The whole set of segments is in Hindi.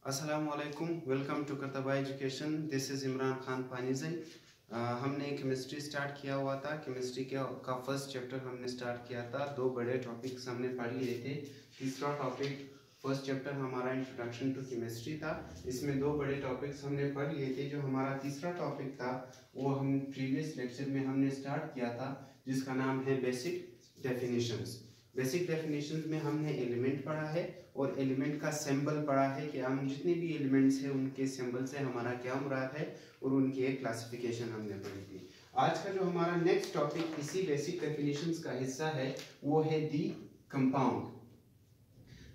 अस्सलामुअलैकुम, welcome to Qurtaba education. This is Imran Khan Panezai. हमने केमिस्ट्री स्टार्ट किया हुआ था। केमिस्ट्री का फर्स्ट चैप्टर हमने स्टार्ट किया था। दो बड़े टॉपिक्स हमने पढ़ लिए थे। तीसरा टॉपिक फर्स्ट चैप्टर हमारा इंट्रोडक्शन टू केमिस्ट्री था। इसमें दो बड़े टॉपिक्स हमने पढ़ लिए थे। जो हमारा तीसरा टॉपिक था वो हम प्रीवियस लेक्चर में हमने स्टार्ट किया था, जिसका नाम है बेसिक डेफिनेशंस। बेसिक डेफिनेशंस में हमने एलिमेंट पढ़ा है और एलिमेंट का सिंबल पढ़ा है कि हम जितने भी एलिमेंट्स हैं उनके सिंबल से हमारा क्या मुराद है, और उनकी एक क्लासिफिकेशन हमने पढ़ी थी। आज का जो हमारा नेक्स्ट टॉपिक इसी बेसिक डेफिनेशंस का हिस्सा है वो है दी कंपाउंड।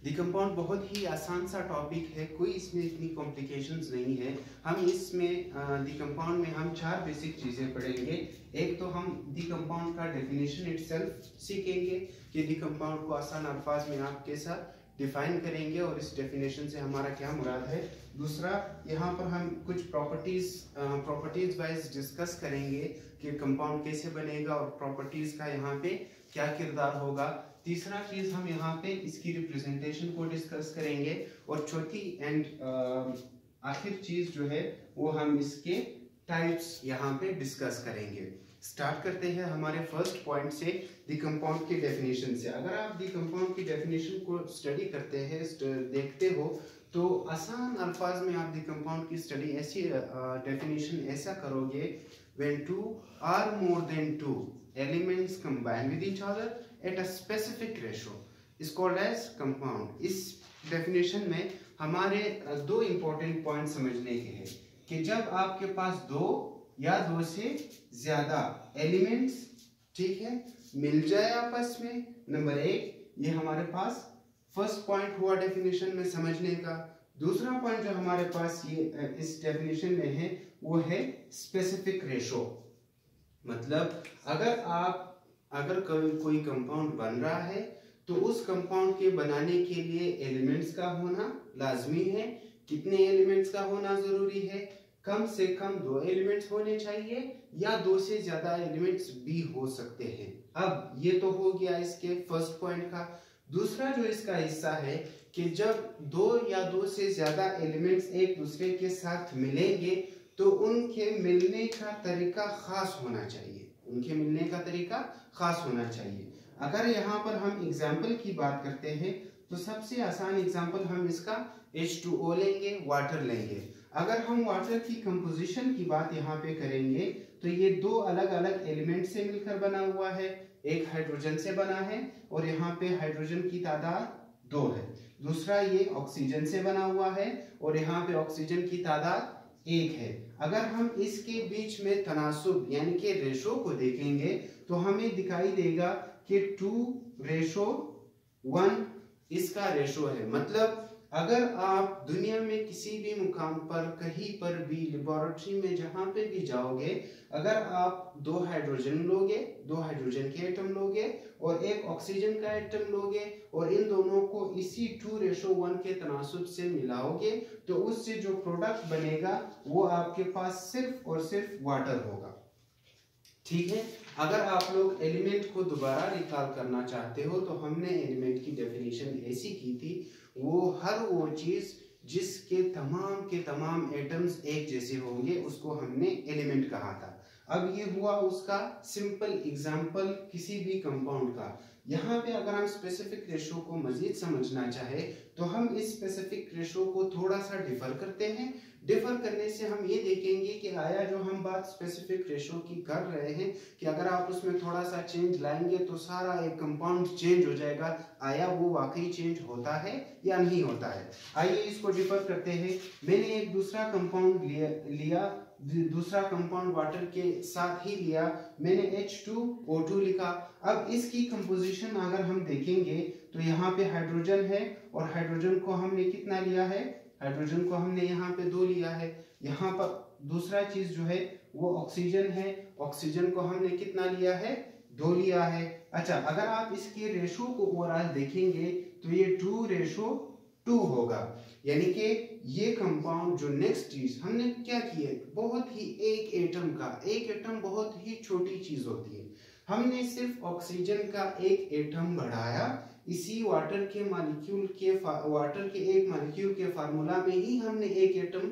दी कंपाउंड बहुत ही आसान सा टॉपिक है, कोई इसमें इतनी कॉम्प्लिकेशंस नहीं है। हम इसमें दी कंपाउंड में हम चार बेसिक चीज़ें पढ़ेंगे। एक तो हम दी कंपाउंड का डेफिनेशन इटसेल्फ सीखेंगे कि दी कंपाउंड को आसान अल्फाज में आप कैसा डिफाइन करेंगे और इस डेफिनेशन से हमारा क्या मुराद है। दूसरा, यहाँ पर हम कुछ प्रॉपर्टीज वाइज डिस्कस करेंगे कि कंपाउंड कैसे बनेगा और प्रॉपर्टीज का यहाँ पे क्या किरदार होगा। तीसरा चीज हम यहाँ पे इसकी रिप्रेजेंटेशन को डिस्कस करेंगे, और चौथी एंड आखिर चीज जो है वो हम इसके टाइप्स यहाँ पे डिस्कस करेंगे। स्टार्ट करते हैं हमारे फर्स्ट पॉइंट से, दी कंपाउंड की डेफिनेशन से। अगर आप दी कंपाउंड की डेफिनेशन को स्टडी करते हैं, देखते हो, तो आसान अल्फाज में आप दी कंपाउंड की स्टडी ऐसी डेफिनेशन ऐसा करोगे, when two or more than two elements combine with each other at a specific ratio is called as compound। इस डेफिनेशन में हमारे दो इंपॉर्टेंट पॉइंट समझने के हैं कि जब आपके पास दो या दो से ज्यादा एलिमेंट्स, ठीक है, मिल जाए आपस में। नंबर एक, ये हमारे पास फर्स्ट पॉइंट हुआ डेफिनेशन में समझने का। दूसरा पॉइंट जो हमारे पास ये इस डेफिनेशन में है वो है स्पेसिफिक रेशो। मतलब अगर कोई कंपाउंड बन रहा है तो उस कंपाउंड के बनाने के लिए एलिमेंट्स का होना लाजमी है। कितने एलिमेंट्स का होना जरूरी है? कम से कम दो एलिमेंट्स होने चाहिए, या दो से ज्यादा एलिमेंट्स भी हो सकते हैं। अब ये तो हो गया इसके फर्स्ट पॉइंट का। दूसरा जो इसका हिस्सा है कि जब दो या दो से ज्यादा एलिमेंट्स एक दूसरे के साथ मिलेंगे तो उनके मिलने का तरीका खास होना चाहिए। उनके मिलने का तरीका खास होना चाहिए। अगर यहाँ पर हम एग्जाम्पल की बात करते हैं तो सबसे आसान एग्जाम्पल हम इसका H2O लेंगे, वाटर लेंगे। अगर हम वाटर की कंपोजिशन की बात यहाँ पे करेंगे तो ये दो अलग अलग एलिमेंट से मिलकर बना हुआ है। एक हाइड्रोजन से बना है और यहाँ पे हाइड्रोजन की तादाद 2 है। दूसरा ये ऑक्सीजन से बना हुआ है और यहाँ पे ऑक्सीजन की तादाद 1 है। अगर हम इसके बीच में तनासुब यानी कि रेशो को देखेंगे तो हमें दिखाई देगा कि 2:1 इसका रेशो है। मतलब अगर आप दुनिया में किसी भी मुकाम पर, कहीं पर भी, लेबोरेटरी में जहां पे भी जाओगे, अगर आप दो हाइड्रोजन लोगे, दो हाइड्रोजन के एटम लोगे और एक ऑक्सीजन का एटम लोगे और इन दोनों को इसी 2:1 के तनासुब से मिलाओगे तो उससे जो प्रोडक्ट बनेगा वो आपके पास सिर्फ और सिर्फ वाटर होगा। ठीक है। अगर आप लोग एलिमेंट को दोबारा रिकॉल करना चाहते हो तो हमने एलिमेंट की डेफिनेशन ऐसी की थी, वो चीज जिसके तमाम के तमाम एटम्स एक जैसे होंगे उसको हमने एलिमेंट कहा था। अब ये हुआ उसका सिंपल एग्जांपल किसी भी कंपाउंड का। यहाँ पे अगर हम स्पेसिफिक रेशो को मजीद समझना चाहे तो हम इस स्पेसिफिक रेशो को थोड़ा सा डिफर करते हैं। डिफर करने से हम ये देखेंगे कि आया जो हम बात स्पेसिफिक रेशो की कर रहे हैं कि अगर आप उसमें थोड़ा सा चेंज लाएंगे तो सारा एक कंपाउंड चेंज हो जाएगा, आया वो वाकई चेंज होता है या नहीं होता है। आइए इसको डिफर करते हैं। मैंने एक दूसरा कंपाउंड लिया, दूसरा कंपाउंड वाटर के साथ ही लिया, मैंने H2O2 लिखा। अब इसकी कंपोजिशन अगर हम देखेंगे तो यहाँ पे हाइड्रोजन है और हाइड्रोजन को हमने कितना लिया है? हाइड्रोजन को हमने यहाँ पे 2 लिया है। यहाँ पर दूसरा चीज जो है वो ऑक्सीजन है, ऑक्सीजन को हमने कितना लिया है? 2 लिया है। अच्छा, अगर आप इसके रेशो को ओवरऑल देखेंगे तो ये 2:2 होगा। यानी कि ये कंपाउंड जो नेक्स्ट चीज हमने क्या किया, बहुत ही एक एटम बहुत ही छोटी चीज होती है, हमने सिर्फ ऑक्सीजन का एक एटम बढ़ाया, इसी वाटर के एक मॉलिक्यूल के फार्मूला में ही हमने एक एटम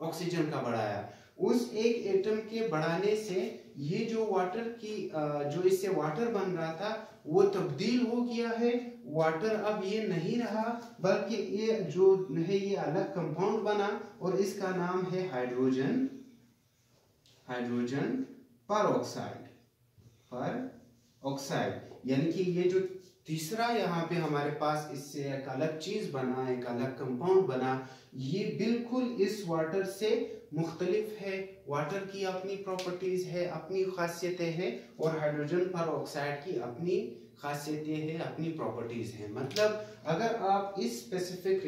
ऑक्सीजन का बढ़ाया। उस एक एटम के बढ़ाने से ये जो वाटर की जो इससे वाटर बन रहा था वो तब्दील हो गया है। वाटर अब ये नहीं रहा, बल्कि ये जो है ये अलग कंपाउंड बना और इसका नाम है हाइड्रोजन परऑक्साइड। यानी कि ये जो तीसरा यहाँ पे हमारे पास इससे एक अलग चीज बना, एक अलग कंपाउंड बना, ये बिल्कुल इस वाटर से मुख्तलिफ है। वाटर की अपनी प्रॉपर्टीज है, अपनी खासियतें हैं, और हाइड्रोजन परऑक्साइड की अपनी खासियतें हैं, अपनी प्रॉपर्टीज हैं। मतलब अगर आप इस स्पेसिफिक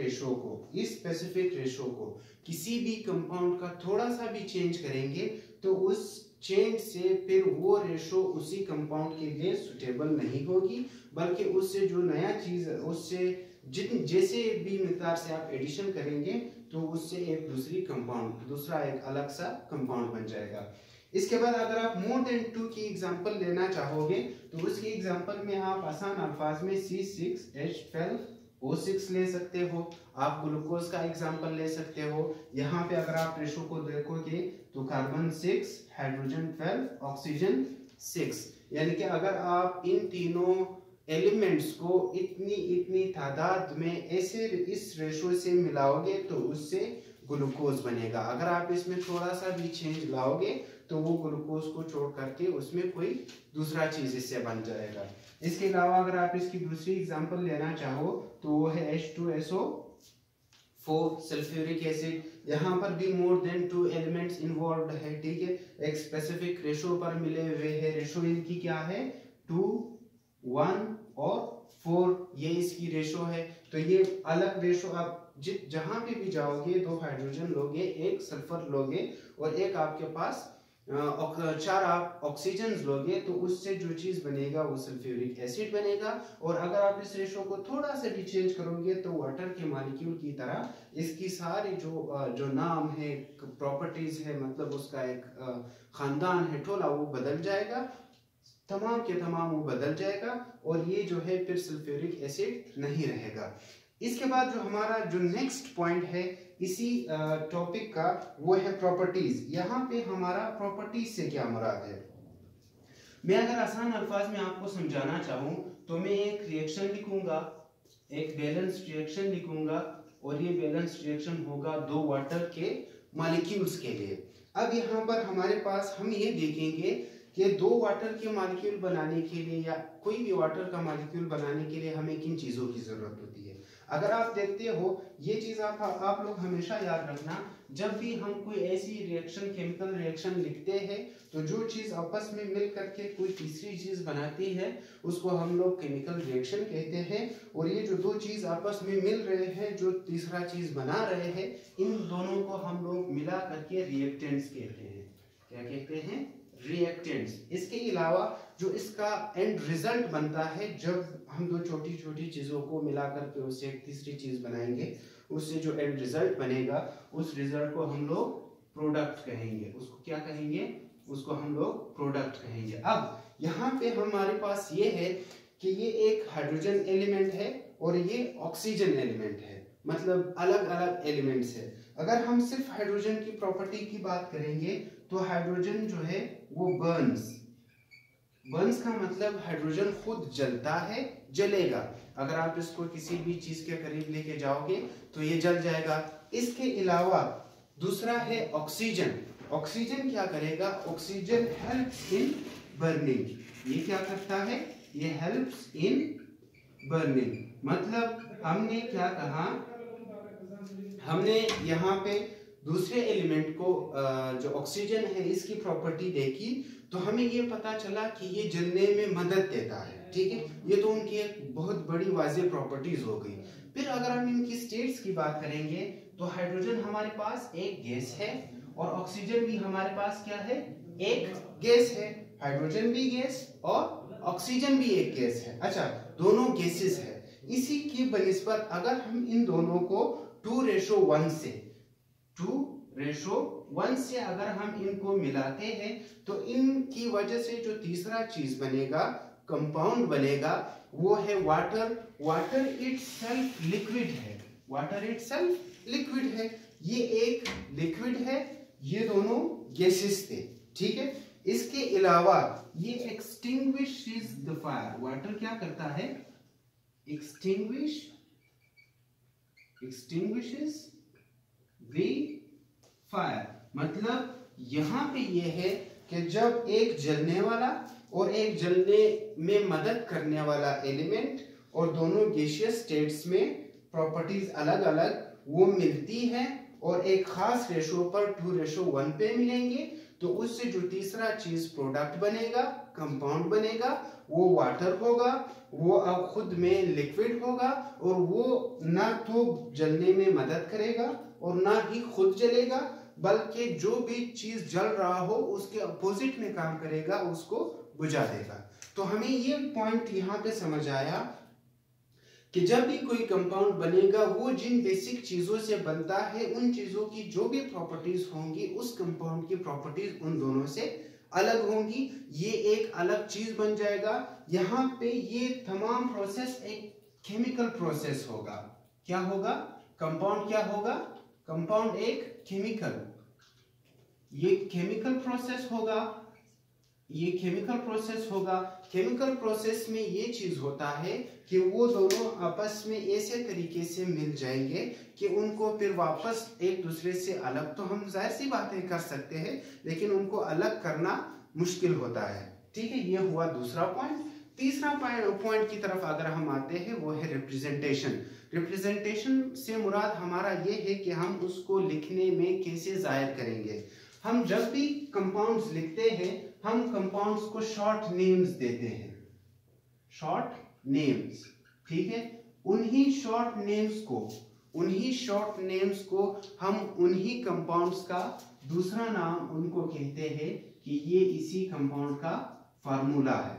रेशो को किसी भी कंपाउंड का थोड़ा सा भी चेंज करेंगे तो उस चेंज से फिर वो रेशो उसी कंपाउंड के लिए सुटेबल नहीं होगी, बल्कि उससे जो नया चीज उससे जैसे भी मिकदार से आप एडिशन करेंगे तो उससे एक दूसरा एक अलग सा कंपाउंड बन जाएगा। इसके बाद अगर आप मोर देन 2 की एग्जांपल लेना चाहोगे तो उसकी एग्जांपल में आप आसान अल्फाज में C6H12O6 ले सकते हो। आप ग्लूकोज का एग्जांपल ले सकते हो। यहाँ पे अगर आप रेशो को देखोगे तो कार्बन 6, हाइड्रोजन 12, ऑक्सीजन 6। यानी कि अगर आप इन तीनों एलिमेंट्स को इतनी तादाद में ऐसे इस रेशो से मिलाओगे तो उससे ग्लूकोज बनेगा। अगर आप इसमें थोड़ा सा भी चेंज लाओगे तो वो ग्लूकोज को छोड़ करके उसमें कोई दूसरा चीज इससे बन जाएगा। इसके अलावा अगर आप इसकी दूसरी एग्जांपल लेना चाहो तो वो है H2SO4 सल्फ्यूरिक एसिड। यहाँ पर भी मोर देन 2 एलिमेंट्स इन्वॉल्व है, ठीक है। एक स्पेसिफिक रेशो पर मिले हुए है। रेशो इनकी क्या है? 2, 1 और 4, ये इसकी रेशो है। तो ये अलग रेशो आप जहां पे भी जाओगे 2 हाइड्रोजन लोगे, 1 सल्फर लोगे और एक आपके पास 4 आप ऑक्सीजन लोगे तो उससे जो चीज बनेगा वो सल्फ्यूरिक एसिड बनेगा। और अगर आप इस रेशो को थोड़ा सा भी चेंज करोगे तो वाटर के मॉलिक्यूल की तरह इसकी सारी जो नाम है, प्रॉपर्टीज है, मतलब उसका एक खानदान है, टोला, वो बदल जाएगा, तमाम के तमाम वो बदल जाएगा और ये जो है फिर सल्फ्यूरिक एसिड नहीं रहेगा। इसके बाद जो हमारा जो नेक्स्ट पॉइंट है इसी टॉपिक का वो है प्रॉपर्टीज। यहाँ पे हमारा प्रॉपर्टीज से क्या मुराद है? मैं अगर आसान अल्फाज में आपको समझाना चाहूँ तो मैं एक रिएक्शन लिखूंगा, एक बैलेंस रिएक्शन लिखूंगा और ये बैलेंस रिएक्शन होगा 2 वाटर के मॉलिक्यूल्स के लिए। अब यहाँ पर हमारे पास हम ये देखेंगे कि 2 वाटर के मॉलिक्यूल बनाने के लिए या कोई भी वाटर का मॉलिक्यूल बनाने के लिए हमें किन चीजों की जरूरत होती है। अगर आप देखते हो ये चीज आप लोग हमेशा याद रखना, जब भी हम कोई ऐसी रिएक्शन, केमिकल रिएक्शन लिखते हैं तो जो चीज आपस में मिल करके कोई तीसरी चीज बनाती है उसको हम लोग केमिकल रिएक्शन कहते हैं। और ये जो 2 चीज आपस में मिल रहे हैं, जो तीसरा चीज बना रहे हैं, इन दोनों को हम लोग मिला करके रिएक्टेंट्स कहते हैं। क्या कहते हैं? रिएक्टेंट्स। इसके अलावा जो इसका एंड रिजल्ट बनता है, जब हम 2 छोटी छोटी चीजों को मिला करके उससे एक तीसरी चीज बनाएंगे, उससे जो एंड रिजल्ट बनेगा उस रिजल्ट को हम लोग प्रोडक्ट कहेंगे। उसको क्या कहेंगे? उसको हम लोग प्रोडक्ट कहेंगे। अब यहाँ पे हमारे पास ये है कि ये एक हाइड्रोजन एलिमेंट है और ये ऑक्सीजन एलिमेंट है, मतलब अलग अलग एलिमेंट्स है। अगर हम सिर्फ हाइड्रोजन की प्रॉपर्टी की बात करेंगे तो हाइड्रोजन जो है वो बर्न्स का मतलब हाइड्रोजन खुद जलता है, जलेगा। अगर आप इसको किसी भी चीज के करीब लेके जाओगे तो ये जल जाएगा। इसके अलावा दूसरा है ऑक्सीजन। ऑक्सीजन क्या करेगा? Oxygen helps in burning. ये क्या करता है? ये हेल्प्स इन बर्निंग। मतलब हमने क्या कहा, हमने यहाँ पे दूसरे एलिमेंट को जो ऑक्सीजन है इसकी प्रॉपर्टी देखी तो हमें ये पता चला कि ये जलने में मदद देता है, ठीक है। ये तो उनकी एक बहुत बड़ी वाज़ेह प्रॉपर्टीज हो गई। फिर अगर हम इनकी स्टेट्स की बात करेंगे तो हाइड्रोजन हमारे पास एक गैस है और ऑक्सीजन भी हमारे पास क्या है? एक गैस है। हाइड्रोजन भी गैस और ऑक्सीजन भी एक गैस है। अच्छा, दोनों गैसेस है। इसी की बनिस्बत अगर हम इन दोनों को 2:1 से अगर हम इनको मिलाते हैं तो इनकी वजह से जो तीसरा चीज बनेगा कंपाउंड बनेगा वो है वाटर। वाटर इटसेल्फ लिक्विड है, वाटर इटसेल्फ लिक्विड है, ये एक लिक्विड है, ये दोनों गैसेस थे, ठीक है। इसके अलावा ये एक्सटिंग्विशेस द फायर, वाटर क्या करता है, extinguishes the fire। मतलब यहां पे ये है कि जब एक जलने वाला और एक जलने में मदद करने वाला एलिमेंट और दोनों गैसियस स्टेट्स में प्रॉपर्टीज अलग अलग वो मिलती है और एक खास रेशो पर 2:1 पे मिलेंगे, तो उससे जो तीसरा चीज प्रोडक्ट बनेगा, कंपाउंड बनेगा, वो वाटर होगा। वो अब खुद में लिक्विड होगा और वो ना तो जलने में मदद करेगा और ना ही खुद जलेगा, बल्कि जो भी चीज जल रहा हो उसके अपोजिट में काम करेगा, उसको बुझा देगा। तो हमें ये पॉइंट यहाँ पे समझ आया कि जब भी कोई कंपाउंड बनेगा वो जिन बेसिक चीजों से बनता है उन चीजों की जो भी प्रॉपर्टीज होंगी उस कंपाउंड की प्रॉपर्टीज उन दोनों से अलग होंगी, ये एक अलग चीज बन जाएगा। यहाँ पे ये तमाम प्रोसेस एक केमिकल प्रोसेस होगा। क्या होगा, कंपाउंड क्या होगा, कंपाउंड एक केमिकल, ये केमिकल प्रोसेस होगा, ये केमिकल प्रोसेस होगा। केमिकल प्रोसेस में ये चीज होता है कि वो दोनों आपस में ऐसे तरीके से मिल जाएंगे कि उनको फिर वापस एक दूसरे से अलग, तो हम जाहिर सी बातें कर सकते हैं लेकिन उनको अलग करना मुश्किल होता है, ठीक है। ये हुआ दूसरा पॉइंट। तीसरा पॉइंट की तरफ अगर हम आते हैं वो है रिप्रेजेंटेशन। रिप्रेजेंटेशन से मुराद हमारा ये है कि हम उसको लिखने में कैसे जाहिर करेंगे। हम जब भी कंपाउंड्स लिखते हैं हम कंपाउंड्स को शॉर्ट नेम्स देते हैं, शॉर्ट नेम्स, ठीक है। उन्हीं शॉर्ट नेम्स को हम उन्हीं कंपाउंड्स का दूसरा नाम उनको कहते हैं कि ये इसी कंपाउंड का फार्मूला है,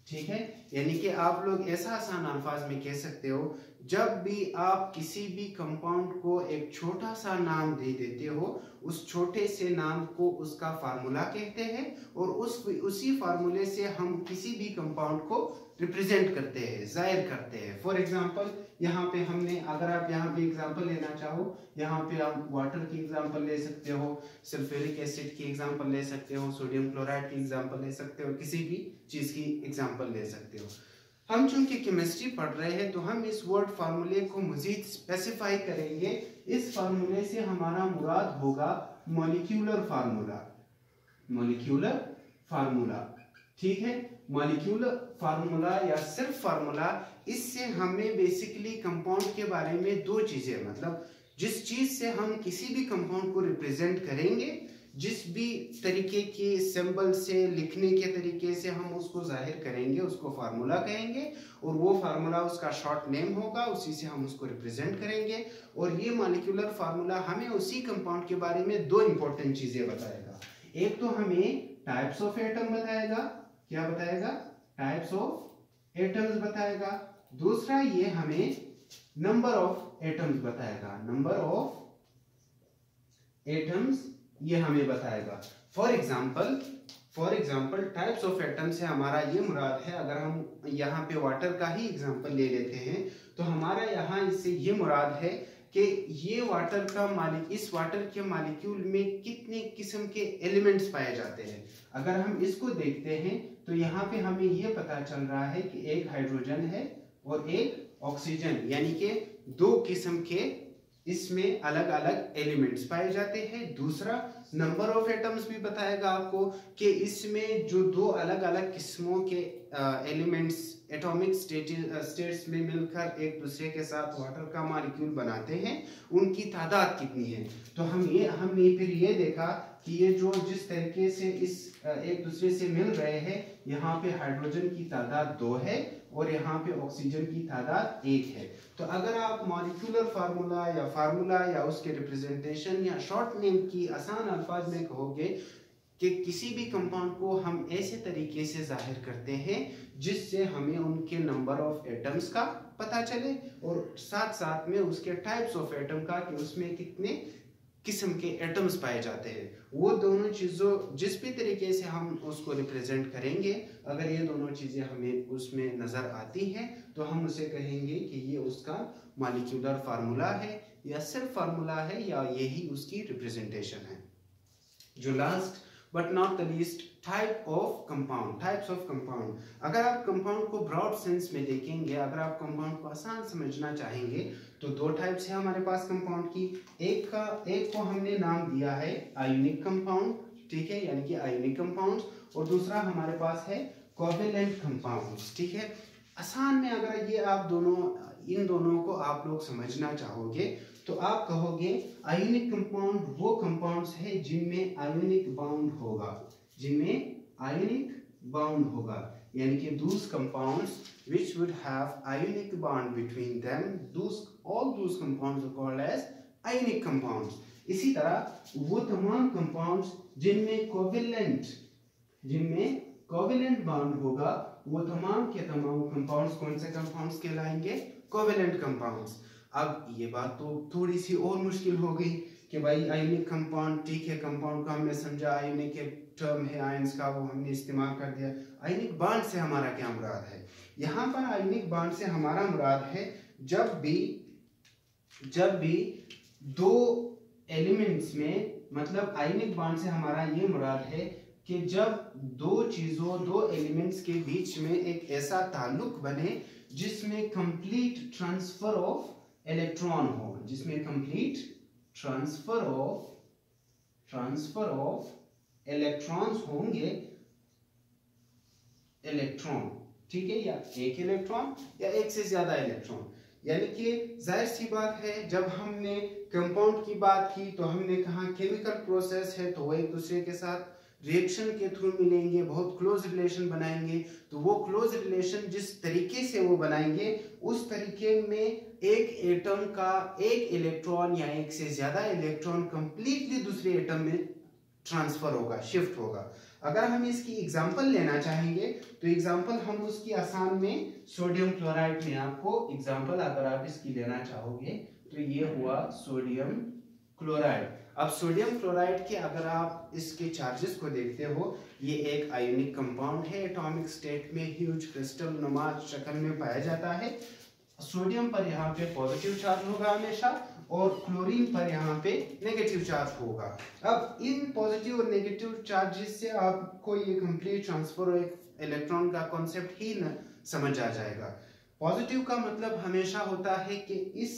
ठीक है। यानी कि आप लोग ऐसा आसान अल्फाज में कह सकते हो, जब भी आप किसी भी कंपाउंड को एक छोटा सा नाम दे देते हो उस छोटे से नाम को उसका फार्मूला कहते हैं और उसी फार्मूले से हम किसी भी कंपाउंड को रिप्रेजेंट करते हैं, जाहिर करते हैं। फॉर एग्जांपल यहाँ पे हमने, अगर आप यहाँ पे एग्जांपल लेना चाहो, यहाँ पे आप वाटर की एग्जांपल ले सकते हो, सल्फ्यूरिक एसिड की एग्जांपल ले सकते हो, सोडियम क्लोराइड की एग्जांपल ले सकते हो, किसी भी चीज की एग्जांपल ले सकते हो। हम चूंकि केमिस्ट्री पढ़ रहे हैं तो हम इस वर्ड फार्मूले को मजीद स्पेसिफाई करेंगे। इस फार्मूले से हमारा मुराद होगा मॉलिक्यूलर फार्मूला, मॉलिक्यूलर फार्मूला, ठीक है। मॉलिक्यूलर फार्मूला या सिर्फ फार्मूला, इससे हमें बेसिकली कंपाउंड के बारे में दो चीजें, मतलब जिस चीज से हम किसी भी कंपाउंड को रिप्रेजेंट करेंगे, जिस भी तरीके के सिंबल से लिखने के तरीके से हम उसको जाहिर करेंगे उसको फार्मूला कहेंगे और वो फार्मूला उसका शॉर्ट नेम होगा, उसी से हम उसको रिप्रेजेंट करेंगे। और ये मॉलिक्यूलर फार्मूला हमें उसी कंपाउंड के बारे में दो इंपॉर्टेंट चीजें बताएगा। एक तो हमें टाइप्स ऑफ एटम बताएगा, क्या बताएगा, टाइप्स ऑफ एटम्स बताएगा। दूसरा ये हमें नंबर ऑफ एटम्स बताएगा, नंबर ऑफ एटम्स ये हमें बताएगा। For example types of atom से हमारा ये मुराद है, अगर हम यहाँ पे वाटर का ही एग्जाम्पल ले लेते हैं तो हमारा यहाँ इससे ये मुराद है कि ये वाटर का इस वाटर के मॉलिक्यूल में कितने किस्म के एलिमेंट्स पाए जाते हैं। अगर हम इसको देखते हैं तो यहाँ पे हमें ये पता चल रहा है कि एक हाइड्रोजन है और एक ऑक्सीजन, यानी कि दो किस्म के इसमें अलग अलग एलिमेंट्स पाए जाते हैं। दूसरा नंबर ऑफ एटम्स भी बताएगा आपको कि इसमें जो दो अलग अलग किस्मों के एलिमेंट्स एटॉमिक स्टेट्स में मिलकर एक दूसरे के साथ वाटर का मॉलिक्यूल बनाते हैं उनकी तादाद कितनी है। तो हमने फिर ये देखा कि ये जो जिस तरीके से इस एक दूसरे से मिल रहे हैं, यहाँ पे हाइड्रोजन की तादाद 2 है और यहाँ पे ऑक्सीजन की तादाद 1 है। तो अगर आप मॉलिक्यूलर फार्मूला या उसके रिप्रेजेंटेशन या शॉर्ट नेम की आसान अल्फाज में कहोगे कि किसी भी कंपाउंड को हम ऐसे तरीके से जाहिर करते हैं जिससे हमें उनके नंबर ऑफ एटम्स का पता चले और साथ साथ में उसके टाइप्स ऑफ एटम का कि उसमें कितने किस्म के एटम्स पाए जाते हैं। वो दोनों चीज़ों जिस भी तरीके से हम उसको रिप्रेजेंट करेंगे, अगर ये दोनों चीज़ें हमें उसमें नज़र आती हैं तो हम उसे कहेंगे कि ये उसका मॉलिक्यूलर फार्मूला है, या सिर्फ फार्मूला है, या यही उसकी रिप्रेजेंटेशन है। जो last but not the least type of compound, types of compound. अगर आप कंपाउंड को ब्रॉड सेंस में देखेंगे, अगर आप कंपाउंड को आसान समझना चाहेंगे तो दो टाइप्स है हमारे पास कंपाउंड की। एक को हमने नाम दिया है आयोनिक कंपाउंड, ठीक है, यानी कि आयोनिक कंपाउंड, और दूसरा हमारे पास है कोवेलेंट कंपाउंड, ठीक है। आसान में अगर ये आप इन दोनों को आप लोग समझना चाहोगे तो आप कहोगे आयोनिक कंपाउंड वो कंपाउंड्स है जिनमें आयोनिक बाउंड होगा, जिनमें आयोनिक बाउंड होगा, यानी कि those compounds which would have ionic bond between them, all those compounds are called as ionic compounds। इसी तरह वो तमाम compounds जिनमें कोवेलेंट बॉन्ड होगा, वो तमाम के तमाम कंपाउंड्स कौन से कंपाउंड्स कहलाएंगे? Covalent compounds. अब ये बात तो थोड़ी सी और मुश्किल हो गई कि भाई आयोनिक कंपाउंड, ठीक है, कंपाउंड का हमने समझा, आयोनिक एक टर्म है आयंस का, वो हमने इस्तेमाल कर दिया। आयोनिक बॉन्ड से हमारा क्या मुराद है? यहाँ पर आयोनिक बॉन्ड से हमारा मुराद है जब भी दो एलिमेंट्स में, मतलब आयोनिक बॉन्ड से हमारा ये मुराद है कि जब दो एलिमेंट्स के बीच में एक ऐसा ताल्लुक बने जिसमें कंप्लीट ट्रांसफर ऑफ इलेक्ट्रॉन हो, जिसमें कंप्लीट ट्रांसफर ऑफ इलेक्ट्रॉन्स होंगे, इलेक्ट्रॉन, ठीक है, या एक इलेक्ट्रॉन या एक से ज्यादा इलेक्ट्रॉन। यानी कि जाहिर सी बात है, जब हमने कंपाउंड की बात की तो हमने कहा केमिकल प्रोसेस है तो वो एक दूसरे के साथ रिएक्शन के थ्रू मिलेंगे, बहुत क्लोज रिलेशन बनाएंगे। तो वो क्लोज रिलेशन जिस तरीके से वो बनाएंगे, उस तरीके में एक एटम का एक इलेक्ट्रॉन या एक से ज्यादा इलेक्ट्रॉन कंप्लीटली दूसरे एटम में ट्रांसफर होगा, शिफ्ट होगा। अगर हम इसकी एग्जांपल लेना चाहेंगे तो एग्जांपल हम उसकी आसान में सोडियम क्लोराइड में आपको एग्जांपल अगर आप इसकी लेना चाहोगे तो ये हुआ सोडियम क्लोराइड। अब सोडियम क्लोराइड के अगर आप इसके चार्जेस को देखते हो, ये एक आयोनिक कंपाउंड है, एटॉमिक स्टेट में ह्यूज क्रिस्टल नुमा शक्ल में पाया जाता है। सोडियम पर यहाँ पे पॉजिटिव चार्ज होगा हमेशा, और क्लोरीन पर यहाँ पे नेगेटिव चार्ज होगा। अब इन पॉजिटिव और नेगेटिव चार्जेस से आपको ये कंप्लीट ट्रांसफर ऑफ इलेक्ट्रॉन का कॉन्सेप्ट ही न समझ आ जाएगा। पॉजिटिव का मतलब हमेशा होता है कि इस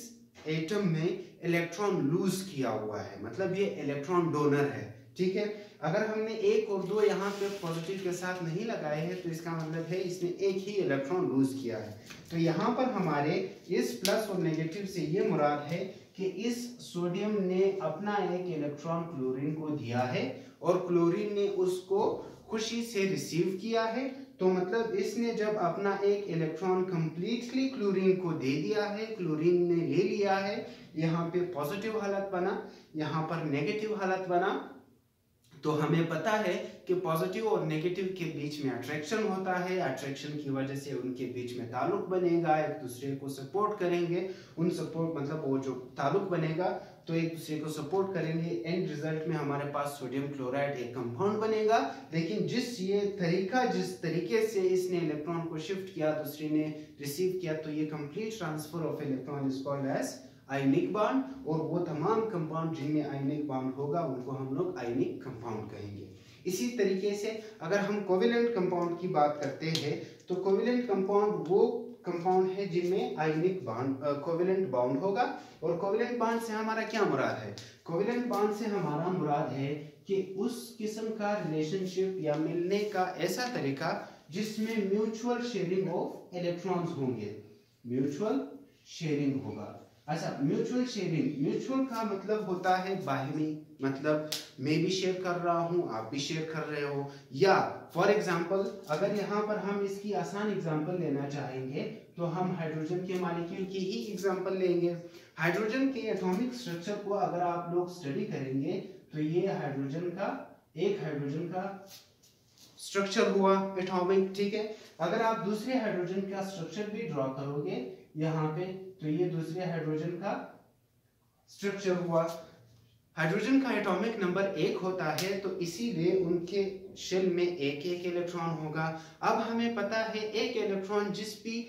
एटम में इलेक्ट्रॉन लूज किया हुआ है, मतलब ये इलेक्ट्रॉन डोनर है, ठीक है। अगर हमने एक और दो यहाँ पे पॉजिटिव के साथ नहीं लगाए हैं तो इसका मतलब है इसने एक ही इलेक्ट्रॉन लूज किया है। तो यहाँ पर हमारे इस प्लस और नेगेटिव से ये मुराद है कि इस सोडियम ने अपना एक इलेक्ट्रॉन क्लोरीन को दिया है और क्लोरीन ने उसको खुशी से रिसीव किया है। तो मतलब इसने जब अपना एक इलेक्ट्रॉन कंप्लीटली क्लोरीन को दे दिया है, क्लोरीन ने ले लिया है, यहाँ पे पॉजिटिव हालत बना, यहाँ पर नेगेटिव हालत बना। तो हमें पता है कि पॉजिटिव और नेगेटिव के बीच में अट्रैक्शन होता है, अट्रैक्शन की वजह से उनके बीच में ताल्लुक बनेगा, एक दूसरे को सपोर्ट करेंगे, उन सपोर्ट मतलब वो जो ताल्लुक बनेगा तो एक दूसरे को सपोर्ट करेंगे। एंड रिजल्ट में हमारे पास सोडियम क्लोराइड एक कंपाउंड बनेगा। लेकिन जिस तरीके से इसने इलेक्ट्रॉन को शिफ्ट किया, दूसरे ने रिसीव किया, तो ये complete transfer of electron is called as ionic bond. और वो तमाम कंपाउंड जिनमें आयोनिक बॉन्ड होगा उनको हम लोग आयोनिक कंपाउंड कहेंगे। इसी तरीके से अगर हम कोवेलेंट कंपाउंड की बात करते हैं तो कोवेलेंट कंपाउंड वो कंपाउंड है जिनमें आयोनिक बॉन्ड कोवेलेंट बॉन्ड होगा। और कोवेलेंट बॉन्ड से हमारा क्या मुराद है? कोवेलेंट बॉन्ड से हमारा मुराद है कि उस किस्म का रिलेशनशिप या मिलने का ऐसा तरीका जिसमें म्यूचुअल शेयरिंग ऑफ इलेक्ट्रॉन्स होंगे, म्यूचुअल शेयरिंग होगा। अच्छा, म्यूचुअल शेयरिंग, म्यूचुअल का मतलब होता है बाहिमी, मतलब मैं भी शेयर कर रहा हूँ, आप भी शेयर कर रहे हो। या फॉर एग्जांपल अगर यहाँ पर हम इसकी आसान एग्जांपल लेना चाहेंगे तो हम हाइड्रोजन के मॉलिक्यूल की ही एग्जांपल लेंगे। हाइड्रोजन के एटॉमिक स्ट्रक्चर को अगर आप लोग स्टडी करेंगे तो ये हाइड्रोजन का स्ट्रक्चर हुआ एटॉमिक, ठीक है। अगर आप दूसरे हाइड्रोजन का स्ट्रक्चर भी ड्रॉ करोगे यहाँ पे तो ये दूसरे हाइड्रोजन का स्ट्रक्चर हुआ। हाइड्रोजन का एटॉमिक नंबर 1 होता है, तो इसीलिए उनके शेल में एक एक इलेक्ट्रॉन होगा। अब हमें पता है एक इलेक्ट्रॉन जिस भी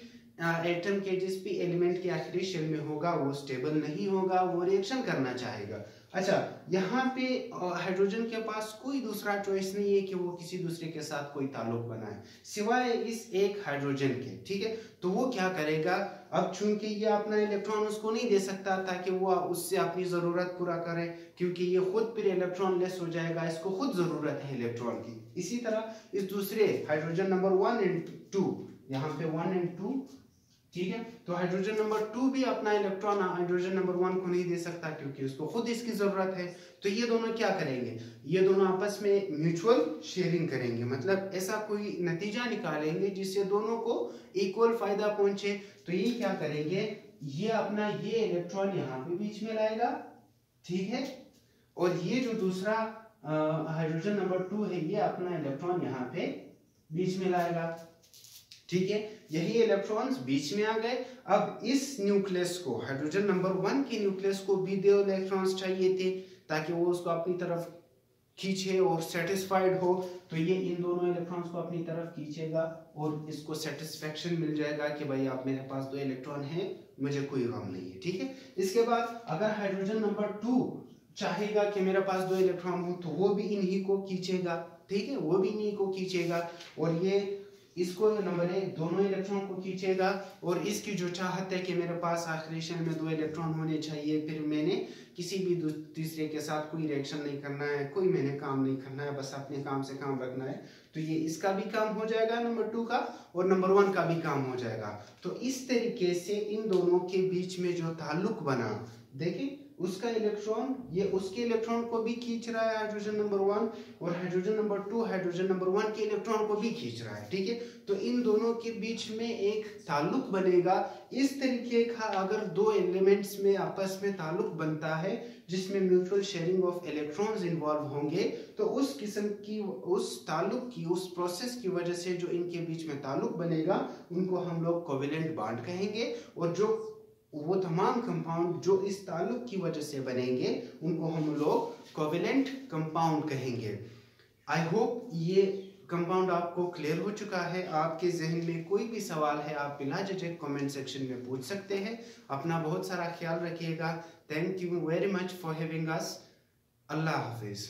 एटम के जिस भी एलिमेंट के आखिरी शेल में होगा वो स्टेबल नहीं होगा, वो रिएक्शन करना चाहेगा। अच्छा, यहाँ पे हाइड्रोजन के पास कोई दूसरा चॉइस नहीं है कि वो किसी दूसरे के साथ कोई ताल्लुक बनाए सिवाय इस एक हाइड्रोजन के, ठीक है। तो वो क्या करेगा, अब चूंकि ये अपना इलेक्ट्रॉन उसको नहीं दे सकता ताकि वो उससे अपनी जरूरत पूरा करे, क्योंकि ये खुद फिर इलेक्ट्रॉन लेस हो जाएगा, इसको खुद जरूरत है इलेक्ट्रॉन की। इसी तरह इस दूसरे हाइड्रोजन नंबर 1 एंड 2, यहाँ पे 1 एंड 2, ठीक है। तो हाइड्रोजन नंबर 2 भी अपना इलेक्ट्रॉन हाइड्रोजन नंबर 1 को नहीं दे सकता क्योंकि उसको खुद इसकी जरूरत है। तो ये दोनों क्या करेंगे, ये दोनों आपस में म्यूचुअल शेयरिंग करेंगे, मतलब ऐसा कोई नतीजा निकालेंगे जिससे दोनों को इक्वल फायदा पहुंचे। तो ये क्या करेंगे, ये अपना ये इलेक्ट्रॉन यहाँ पे बीच में लाएगा, ठीक है, और ये जो दूसरा हाइड्रोजन नंबर 2 है ये अपना इलेक्ट्रॉन यहाँ पे बीच में लाएगा, ठीक है। यही इलेक्ट्रॉन्स बीच में आ गए। अब इस न्यूक्लियस को, हाइड्रोजन नंबर 1 के न्यूक्लियस को भी 2 इलेक्ट्रॉन्स चाहिए थे ताकि वो उसको अपनी तरफ खींचे और सेटिस्फाइड हो। तो ये इन दोनों इलेक्ट्रॉन्स को अपनी तरफ खींचेगा और इसको सेटिस्फेक्शन मिल जाएगा कि भाई आप मेरे पास 2 इलेक्ट्रॉन है, मुझे कोई गम नहीं है, ठीक है। इसके बाद अगर हाइड्रोजन नंबर 2 चाहेगा कि मेरे पास 2 इलेक्ट्रॉन हो तो वो भी इन्हीं को खींचेगा, ठीक है, वो भी इन्हीं को खींचेगा और ये इसको नंबर 1 दोनों इलेक्ट्रॉन को खींचेगा। और इसकी जो चाहत है कि मेरे पास आखिरी शेल में 2 इलेक्ट्रॉन होने चाहिए, फिर मैंने किसी भी तीसरे के साथ कोई रिएक्शन नहीं करना है, कोई मैंने काम नहीं करना है, बस अपने काम से काम रखना है, तो ये इसका भी काम हो जाएगा नंबर 2 का, और नंबर 1 का भी काम हो जाएगा। तो इस तरीके से इन दोनों के बीच में जो ताल्लुक बना, देखिए उसका इलेक्ट्रॉन ये उसके इलेक्ट्रॉन को भी खींच रहा है हाइड्रोजन नंबर 1, और हाइड्रोजन नंबर 2 हाइड्रोजन नंबर 1 के इलेक्ट्रॉन को भी खींच रहा है, ठीक है। तो इन दोनों के बीच में एक ताल्लुक बनेगा। इस तरीके का अगर 2 एलिमेंट्स में आपस में ताल्लुक बनता है जिसमें mutual sharing of electrons involve होंगे, तो उस किस्म की उस ताल्लुक की उस प्रोसेस की वजह से जो इनके बीच में ताल्लुक बनेगा उनको हम लोग कोवेलेंट बॉन्ड कहेंगे, और जो वो तमाम कंपाउंड जो इस ताल्लुक की वजह से बनेंगे उनको हम लोग कोवेलेंट कंपाउंड कहेंगे। आई होप ये कंपाउंड आपको क्लियर हो चुका है। आपके जहन में कोई भी सवाल है आप बिला झिझक कमेंट सेक्शन में पूछ सकते हैं। अपना बहुत सारा ख्याल रखिएगा। Thank you very much for having us. Allah Hafiz.